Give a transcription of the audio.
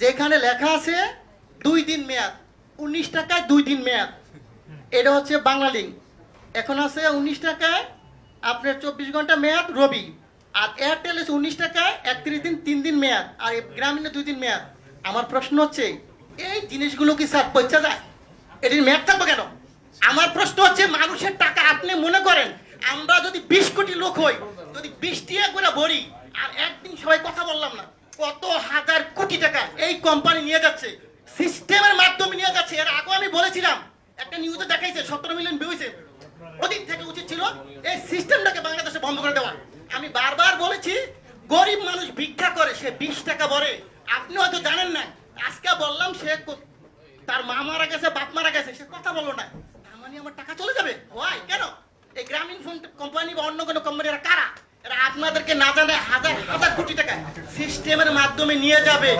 যেখানে লেখা আছে 2 দিন মেয়াদ, 19 টাকায় 2 দিন মেয়াদ, এটা হচ্ছে বাংলা লিঙ্ক। এখন আছে 19 টাকায় আপনার 24 ঘন্টা মেয়াদ রবি, আর এয়ারটেল আছে 19 টাকায় 31 দিন 3 দিন মেয়াদ, আর গ্রামীণে 2 দিন মেয়াদ। আমার প্রশ্ন হচ্ছে এই জিনিসগুলো কি স্যার পয়সা যায়? এটির মেয়াদ থাকবে কেন? আমার প্রশ্ন হচ্ছে মানুষের টাকা আপনি মনে করেন আমরা যদি 20 কোটি লোক হই, যদি 20 টাকা করে ভরি, আর একদিন সবাই কথা বললাম না, কত হাজার কোটি টাকা এই কোম্পানি নিয়ে যাচ্ছে, সিস্টেমের মাধ্যমে নিয়ে যাচ্ছে। এর আগে আমি বলেছিলাম, একটা নিউজে দেখাইছে 17 মিলিয়ন ভিউ হয়েছে। ওদিক থেকে উচিত ছিল এই সিস্টেমটাকে বাংলাদেশে বন্ধ করে দেওয়া। আমি বারবার বলেছি গরিব মানুষ ভিক্ষা করে, সে 20 টাকা ভরে, আপনি হয়তো জানেন না। আজকে বললাম সে তার মা মারা গেছে, বাপ মারা গেছে, সে কথা বললো না, তার মানে আমার টাকা চলে যাবে? ওয়াই কেন? এই গ্রামীণ ফোন কোম্পানি বা অন্য কোনো কোম্পানি এরা কারা? এরা আপনাদেরকে না জানে হাজার হাজার কোটি টাকা সিস্টেমের মাধ্যমে নিয়ে যাবে।